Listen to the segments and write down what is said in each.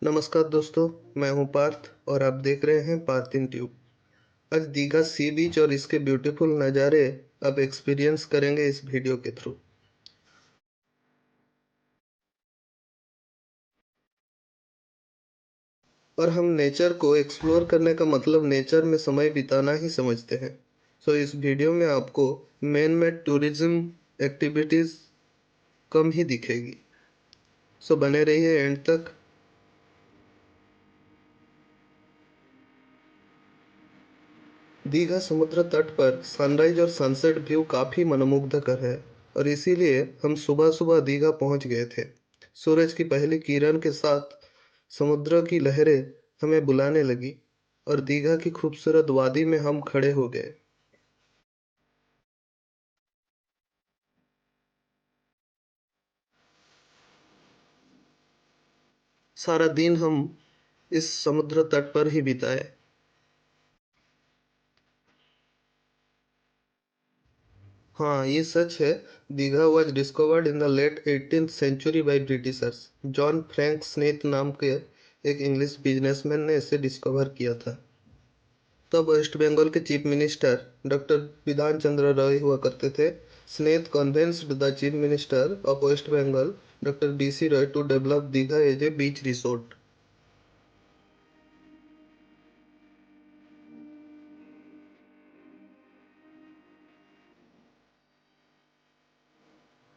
नमस्कार दोस्तों, मैं हूं पार्थ और आप देख रहे हैं पार्थ इन ट्यूब। आज दीघा सी बीच और इसके ब्यूटीफुल नज़ारे आप एक्सपीरियंस करेंगे इस वीडियो के थ्रू। और हम नेचर को एक्सप्लोर करने का मतलब नेचर में समय बिताना ही समझते हैं। सो इस वीडियो में आपको मैन मेड टूरिज्म एक्टिविटीज़ कम ही दिखेगी। सो बने रहिए एंड तक। दीघा समुद्र तट पर सनराइज और सनसेट व्यू काफ़ी मनमुग्धकर है और इसीलिए हम सुबह सुबह दीघा पहुंच गए थे। सूरज की पहली किरण के साथ समुद्र की लहरें हमें बुलाने लगी और दीघा की खूबसूरत वादी में हम खड़े हो गए। सारा दिन हम इस समुद्र तट पर ही बिताए। हाँ, ये सच है। Digha was discovered in the late 18th century by Britishers. John Frank Smith नाम के एक इंग्लिश बिजनेसमैन ने इसे डिस्कवर किया था। तब वेस्ट बंगाल के chief minister doctor Bidhan Chandra Roy हुआ करते थे। Snaith convinced the chief minister of west Bengal doctor BC Roy to develop Digha as a beach resort.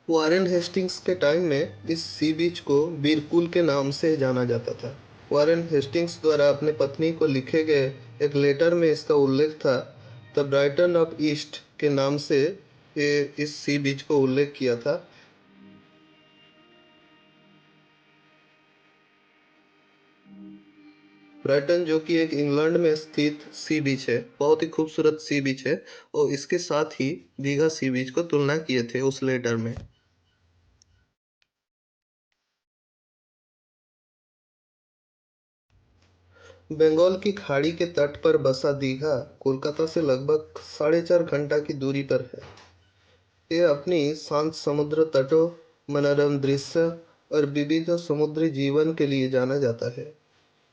Warren Hastings के टाइम में इस सी बीच को बीरकुल के नाम से जाना जाता था। वारेन हेस्टिंग्स द्वारा अपने पत्नी को लिखे गए एक लेटर में इसका उल्लेख था। द ब्राइटन ऑफ ईस्ट के नाम से ये इस सी बीच को उल्लेख किया था। ब्राइटन जो कि एक इंग्लैंड में स्थित सी बीच है, बहुत ही खूबसूरत सी बीच है, और इसके साथ ही दीघा सी बीच को तुलना किए थे उस लेटर में। बंगाल की खाड़ी के तट पर बसा दीघा कोलकाता से लगभग 4.5 घंटा की दूरी पर है। यह अपनी शांत समुद्र तटों, मनोरम दृश्य और विविध समुद्री जीवन के लिए जाना जाता है।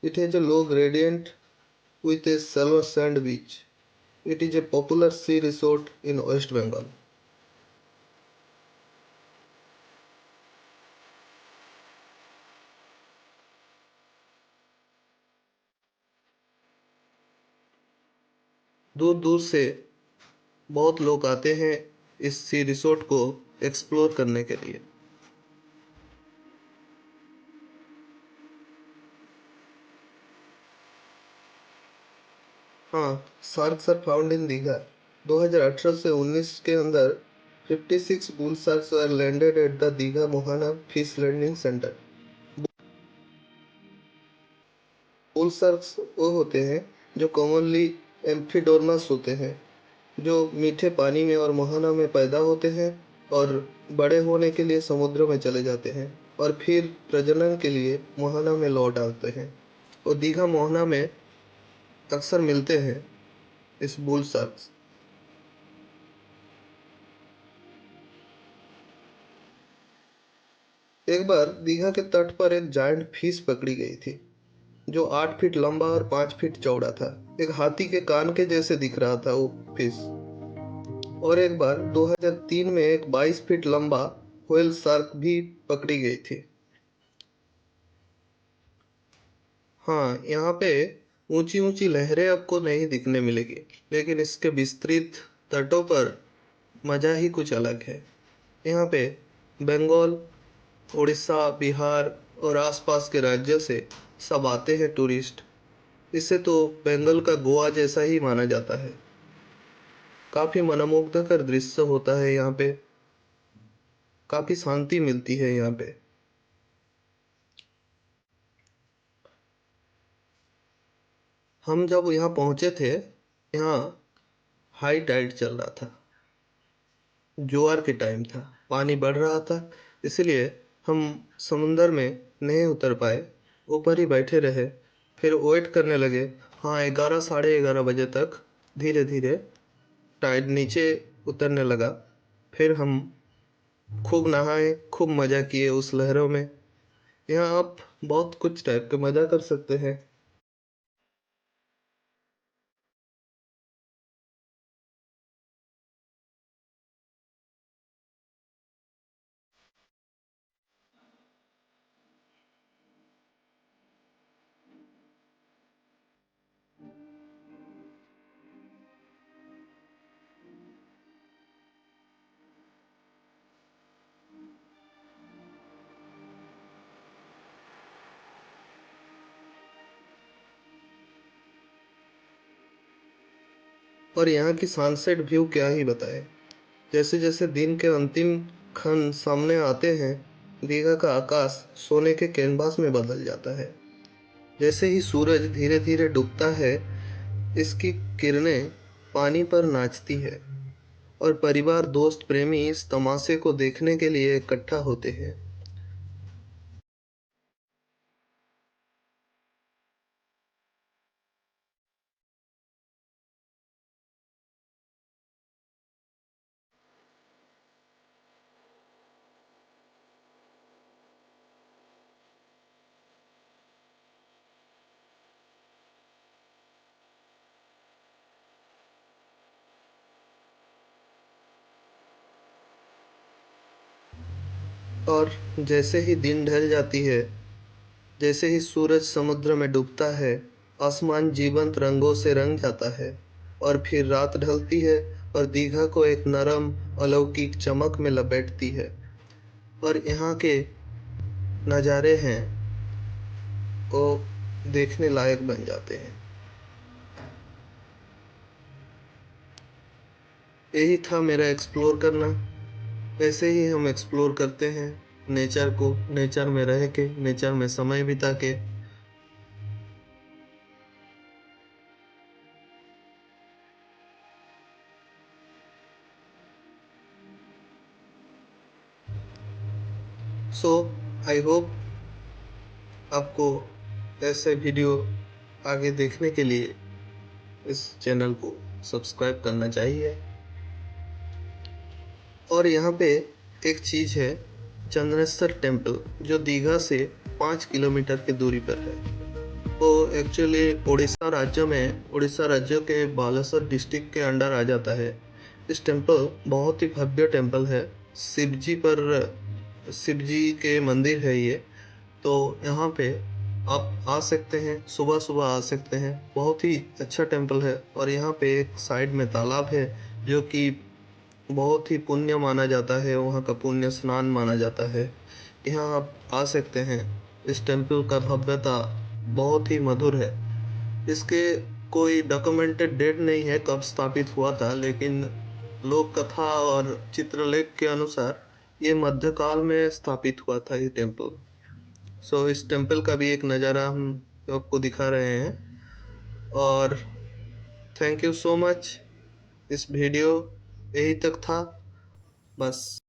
It is a low gradient with a shallow sand beach. It is a popular sea resort in West Bengal. दूर दूर से बहुत लोग आते हैं इस सी रिसोर्ट को एक्सप्लोर करने के लिए। हाँ, sharks are found in Digha. 2018 से 19 के अंदर 56 bull sharks are landed at the Digha Mohana fish landing centre. Bull sharks वो होते हैं जो कॉमनली एम्फीडोर्मस होते हैं, जो मीठे पानी में और मोहाना में पैदा होते हैं और बड़े होने के लिए समुद्र में चले जाते हैं और फिर प्रजनन के लिए मोहाना में लौट आते हैं। और दीघा मोहाना में अक्सर मिलते हैं इस बुल शार्क्स। एक बार दीघा के तट पर एक जायंट फिश पकड़ी गई थी जो 8 फीट लंबा और 5 फीट चौड़ा था। एक हाथी के कान के जैसे दिख रहा था वो फिश। और एक बार 2003 में एक 22 फीट लंबा व्हेल शार्क भी पकड़ी गई थी। हाँ, यहाँ पे ऊंची ऊंची लहरें आपको नहीं दिखने मिलेगी, लेकिन इसके विस्तृत तटों पर मजा ही कुछ अलग है। यहाँ पे बंगाल, उड़ीसा, बिहार और आसपास के राज्यों से सब आते हैं टूरिस्ट। इसे तो बंगाल का गोवा जैसा ही माना जाता है। काफी मनमोहकर दृश्य होता है यहाँ पे। काफी शांति मिलती है यहाँ पे। हम जब यहाँ पहुँचे थे, यहाँ हाई टाइड चल रहा था, ज्वार के टाइम था, पानी बढ़ रहा था। इसलिए हम समुंदर में नहीं उतर पाए, ऊपर ही बैठे रहे। फिर वेट करने लगे। हाँ, 11 साढ़े 11 बजे तक धीरे धीरे टाइड नीचे उतरने लगा। फिर हम खूब नहाए, खूब मज़ा किए उस लहरों में। यहाँ आप बहुत कुछ टाइप का मजा कर सकते हैं। और यहाँ की सनसेट व्यू क्या ही बताए। जैसे जैसे दिन के अंतिम क्षण सामने आते हैं, दीघा का आकाश सोने के कैनवास में बदल जाता है। जैसे ही सूरज धीरे धीरे डूबता है, इसकी किरणें पानी पर नाचती है और परिवार, दोस्त, प्रेमी इस तमाशे को देखने के लिए इकट्ठा होते हैं। और जैसे ही दिन ढल जाती है, जैसे ही सूरज समुद्र में डूबता है, आसमान जीवंत रंगों से रंग जाता है और फिर रात ढलती है और दीघा को एक नरम अलौकिक चमक में लपेटती है। और यहाँ के नज़ारे हैं वो देखने लायक बन जाते हैं। यही था मेरा एक्सप्लोर करना। वैसे ही हम एक्सप्लोर करते हैं नेचर को, नेचर में रह के, नेचर में समय बिता के। सो आई होप आपको ऐसे वीडियो आगे देखने के लिए इस चैनल को सब्सक्राइब करना चाहिए। और यहाँ पे एक चीज़ है, चंद्रेश्वर टेम्पल, जो दीघा से 5 किलोमीटर की दूरी पर है। वो एक्चुअली उड़ीसा राज्य के बालासोर डिस्ट्रिक्ट के अंडर आ जाता है। इस टेम्पल बहुत ही भव्य टेम्पल है। शिव जी के मंदिर है ये। तो यहाँ पे आप आ सकते हैं, सुबह सुबह आ सकते हैं। बहुत ही अच्छा टेम्पल है। और यहाँ पे एक साइड में तालाब है जो कि बहुत ही पुण्य माना जाता है, वहाँ का पुण्य स्नान माना जाता है। यहाँ आप आ सकते हैं। इस टेम्पल का भव्यता बहुत ही मधुर है। इसके कोई डॉक्यूमेंटेड डेट नहीं है कब स्थापित हुआ था, लेकिन लोक कथा और चित्रलेख के अनुसार ये मध्यकाल में स्थापित हुआ था ये टेम्पल। सो इस टेम्पल का भी एक नज़ारा हम आपको दिखा रहे हैं। और थैंक यू सो मच। इस वीडियो यही तक था बस।